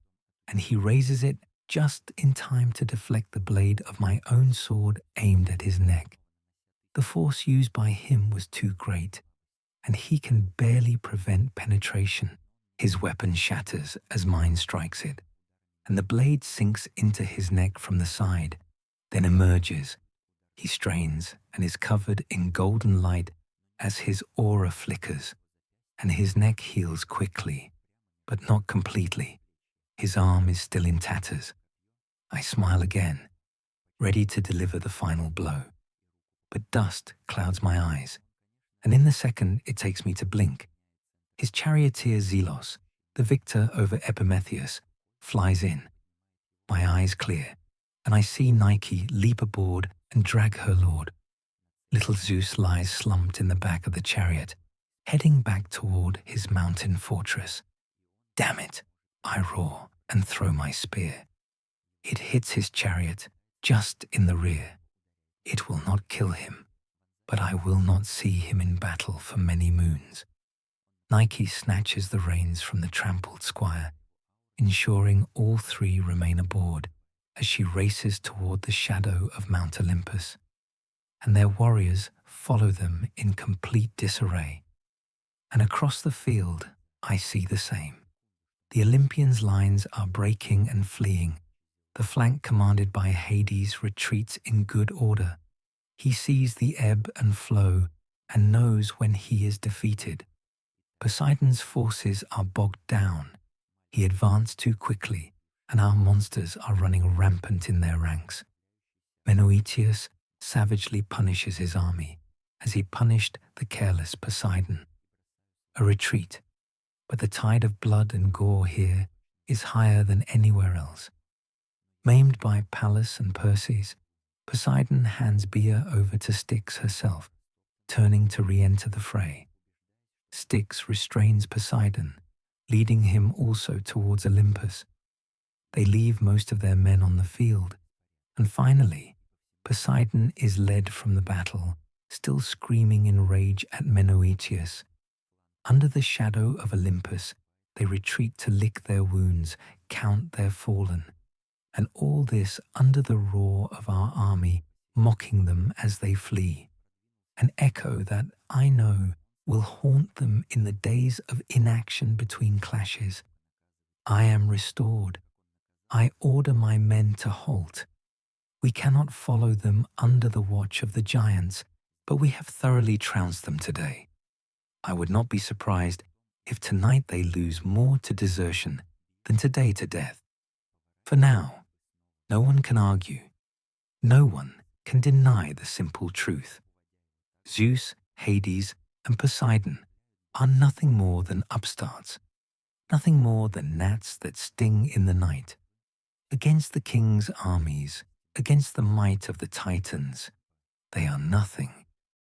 and he raises it just in time to deflect the blade of my own sword aimed at his neck. The force used by him was too great, and he can barely prevent penetration. His weapon shatters as mine strikes it, and the blade sinks into his neck from the side, then emerges. He strains and is covered in golden light as his aura flickers, and his neck heals quickly, but not completely. His arm is still in tatters. I smile again, ready to deliver the final blow. But dust clouds my eyes, and in the second it takes me to blink. His charioteer Zeus, the victor over Epimetheus, flies in. My eyes clear, and I see Nike leap aboard and drag her lord. Little Zeus lies slumped in the back of the chariot, heading back toward his mountain fortress. Damn it, I roar and throw my spear. It hits his chariot just in the rear. It will not kill him, but I will not see him in battle for many moons. Nike snatches the reins from the trampled squire, ensuring all three remain aboard as she races toward the shadow of Mount Olympus, and their warriors follow them in complete disarray. And across the field, I see the same. The Olympians' lines are breaking and fleeing. The flank commanded by Hades retreats in good order. He sees the ebb and flow and knows when he is defeated. Poseidon's forces are bogged down. He advanced too quickly, and our monsters are running rampant in their ranks. Menoetius savagely punishes his army, as he punished the careless Poseidon. A retreat, but the tide of blood and gore here is higher than anywhere else. Maimed by Pallas and Perses, Poseidon hands Gaia over to Styx herself, turning to re-enter the fray. Styx restrains Poseidon, leading him also towards Olympus. They leave most of their men on the field, and finally, Poseidon is led from the battle, still screaming in rage at Menoetius. Under the shadow of Olympus, they retreat to lick their wounds, count their fallen, and all this under the roar of our army mocking them as they flee. An echo that, I know, will haunt them in the days of inaction between clashes. I am restored. I order my men to halt. We cannot follow them under the watch of the giants, but we have thoroughly trounced them today. I would not be surprised if tonight they lose more to desertion than today to death. For now, no one can argue. No one can deny the simple truth. Zeus, Hades, and Poseidon are nothing more than upstarts, nothing more than gnats that sting in the night. Against the king's armies, against the might of the Titans, they are nothing.